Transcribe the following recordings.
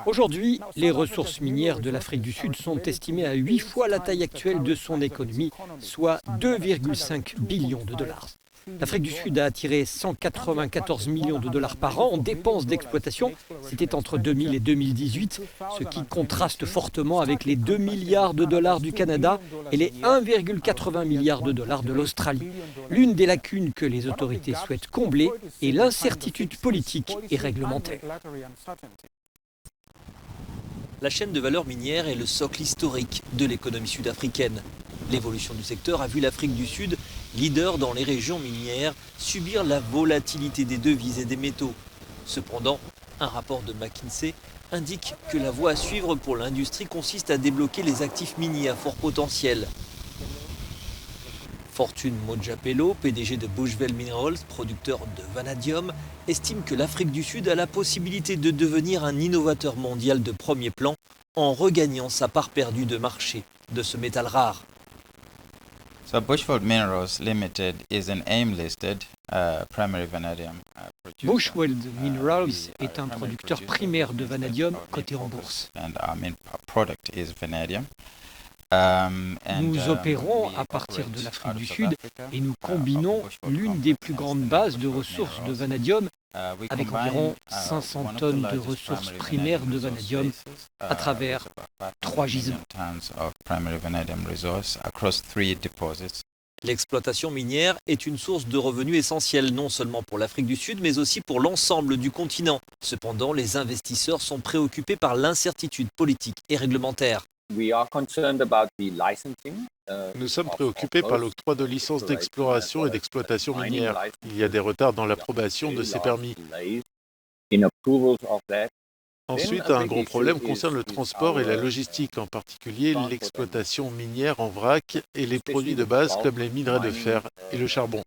Aujourd'hui, les ressources minières de l'Afrique du Sud sont estimées à 8 fois la taille actuelle de son économie, soit 2,5 billions de dollars. L'Afrique du Sud a attiré 194 millions de dollars par an en dépenses d'exploitation. C'était entre 2000 et 2018, ce qui contraste fortement avec les 2 milliards de dollars du Canada et les 1,80 milliards de dollars de l'Australie. L'une des lacunes que les autorités souhaitent combler est l'incertitude politique et réglementaire. La chaîne de valeur minière est le socle historique de l'économie sud-africaine. L'évolution du secteur a vu l'Afrique du Sud, leader dans les régions minières, subir la volatilité des devises et des métaux. Cependant, un rapport de McKinsey indique que la voie à suivre pour l'industrie consiste à débloquer les actifs miniers à fort potentiel. Fortune Mojapelo, PDG de Bushveld Minerals, producteur de vanadium, estime que l'Afrique du Sud a la possibilité de devenir un innovateur mondial de premier plan en regagnant sa part perdue de marché de ce métal rare. So Bushveld Minerals Limited is an AIM-listed primary vanadium producer. Bushveld Minerals est un producteur primaire de vanadium coté en bourse. And our main product is vanadium. Nous opérons à partir de l'Afrique du Sud et nous combinons l'une des plus grandes bases de ressources de vanadium avec environ 500 tonnes de ressources primaires de vanadium à travers 3 gisements. L'exploitation minière est une source de revenus essentielle non seulement pour l'Afrique du Sud mais aussi pour l'ensemble du continent. Cependant, les investisseurs sont préoccupés par l'incertitude politique et réglementaire. Nous sommes préoccupés par l'octroi de licences d'exploration et d'exploitation minière. Il y a des retards dans l'approbation de ces permis. Ensuite, un gros problème concerne le transport et la logistique, en particulier l'exploitation minière en vrac et les produits de base comme les minerais de fer et le charbon.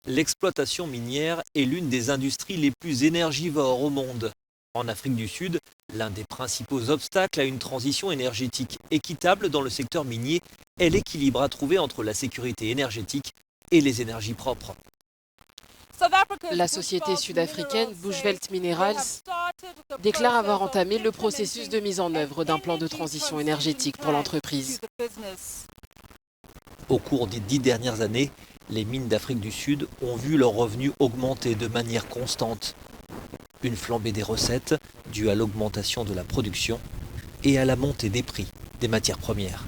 L'exploitation minière est l'une des industries les plus énergivores au monde. En Afrique du Sud, l'un des principaux obstacles à une transition énergétique équitable dans le secteur minier est l'équilibre à trouver entre la sécurité énergétique et les énergies propres. La société sud-africaine Bushveld Minerals déclare avoir entamé le processus de mise en œuvre d'un plan de transition énergétique pour l'entreprise. Au cours des 10 dernières années, les mines d'Afrique du Sud ont vu leurs revenus augmenter de manière constante. Une flambée des recettes due à l'augmentation de la production et à la montée des prix des matières premières.